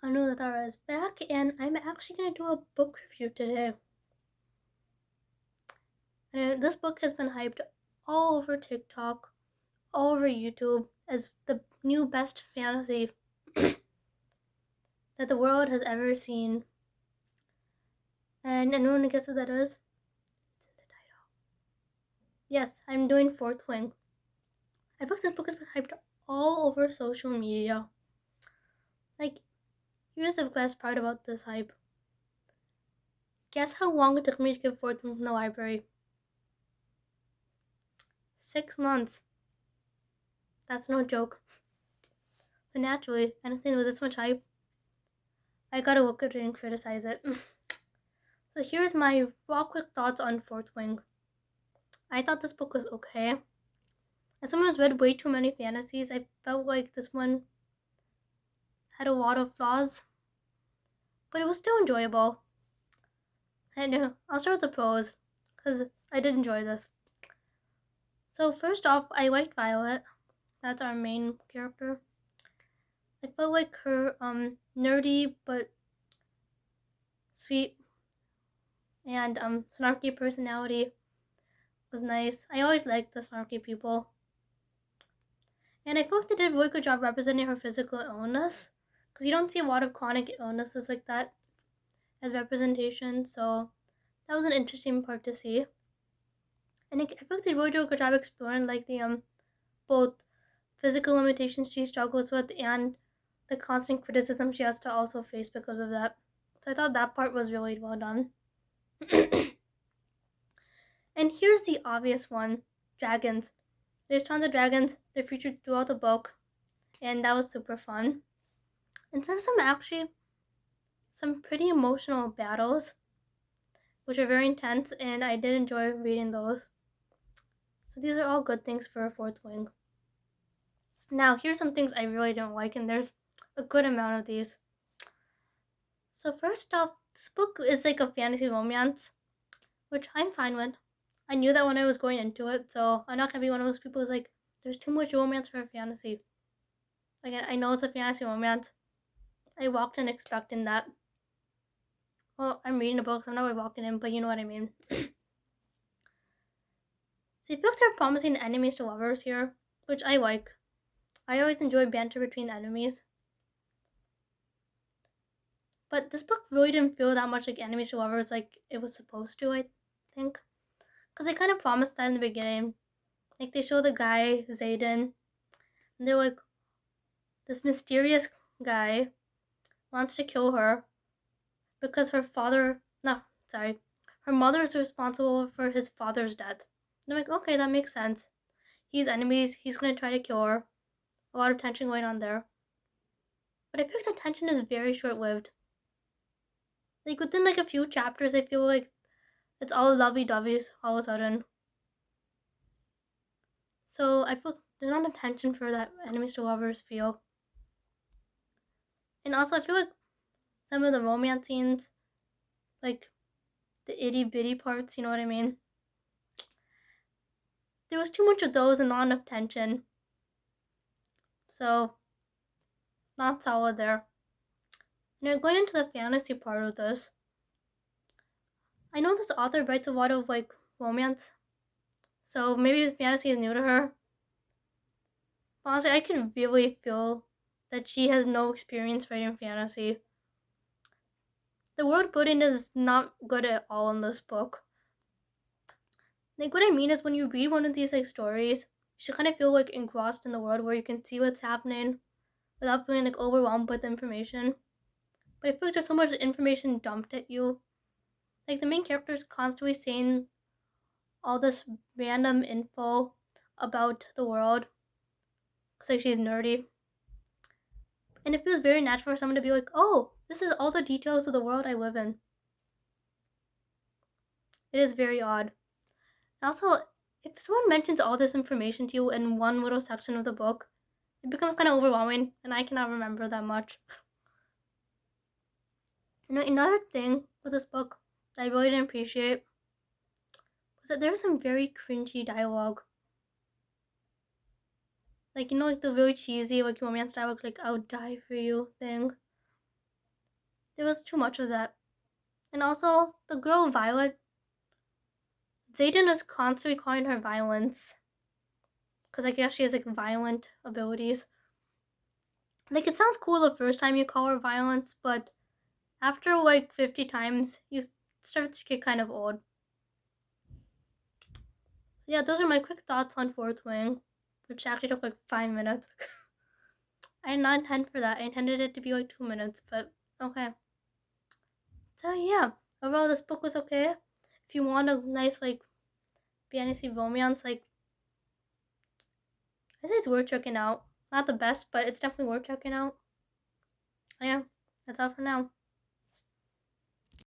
Anudara is back, and I'm actually going to do a book review today. And this book has been hyped all over TikTok, all over YouTube, as the new best fantasy that the world has ever seen. And anyone guess what that is? It's in the title. Yes, I'm doing Fourth Wing. I think this book has been hyped all over social media. Here's the best part about this hype. Guess how long it took me to get Fourth Wing from the library? 6 months. That's no joke. So naturally, anything with this much hype, I gotta look at it and criticize it. So here's my raw quick thoughts on Fourth Wing. I thought this book was okay. As someone who's read way too many fantasies, I felt like this one had a lot of flaws, but it was still enjoyable. And I'll start with the pros, because I did enjoy this. So first off, I liked Violet. That's our main character. I felt like her nerdy but sweet and snarky personality was nice. I always liked the snarky people. And I felt they did a really good job representing her physical illness, because you don't see a lot of chronic illnesses like that as representation, so that was an interesting part to see. And I felt they really did a good job exploring like the both physical limitations she struggles with and the constant criticism she has to also face because of that. So I thought that part was really well done. And here's the obvious one: dragons. There's tons of dragons. They're featured throughout the book, and that was super fun. And there's some pretty emotional battles, which are very intense, and I did enjoy reading those. So these are all good things for a Fourth Wing. Now, here's some things I really don't like, and there's a good amount of these. So first off, this book is like a fantasy romance, which I'm fine with. I knew that when I was going into it, so I'm not gonna be one of those people who's like, there's too much romance for a fantasy. Like, I know it's a fantasy romance. I walked in expecting that. Well, I'm reading a book, so I'm not really walking in, but you know what I mean. So I feel like they're promising enemies to lovers here, which I like. I always enjoy banter between enemies. But this book really didn't feel that much like enemies to lovers like it was supposed to, I think. Because they kind of promised that in the beginning. Like, they show the guy, Zayden, and they're like, this mysterious guy wants to kill her because her mother is responsible for his father's death. And I'm like, okay, that makes sense. He's enemies, he's gonna try to kill her. A lot of tension going on there. But I feel like the tension is very short-lived. Like, within like a few chapters, I feel like it's all lovey-doveys all of a sudden. So I feel there's not enough tension for that enemies to lovers feel. And also, I feel like some of the romance scenes, like the itty bitty parts, you know what I mean? There was too much of those and not enough tension. So, not solid there. Now, going into the fantasy part of this, I know this author writes a lot of like romance, so maybe fantasy is new to her. But honestly, I can really feel that she has no experience writing fantasy. The world building is not good at all in this book. Like, what I mean is, when you read one of these like stories, you should kind of feel like engrossed in the world where you can see what's happening without feeling like overwhelmed with information. But I feel like there's so much information dumped at you. Like, the main character is constantly saying all this random info about the world. It's like she's nerdy. And it feels very natural for someone to be like, oh, this is all the details of the world I live in. It is very odd. And also, if someone mentions all this information to you in one little section of the book, it becomes kind of overwhelming, and I cannot remember that much. Another thing with this book that I really didn't appreciate was that there was some very cringy dialogue. Like, like the really cheesy, like romance dialogue, like, I'll die for you thing. was too much of that. And also, the girl Violet, Zayden was constantly calling her violence. Because I guess she has like violent abilities. Like, it sounds cool the first time you call her violence, but after like 50 times, you start to get kind of old. Yeah, those are my quick thoughts on Fourth Wing, which actually took like 5 minutes. I did not intend for that. I intended it to be like 2 minutes, but okay. So yeah, overall this book was okay. If you want a nice like fantasy romance, like I say it's worth checking out. Not the best, but it's definitely worth checking out. Yeah, that's all for now.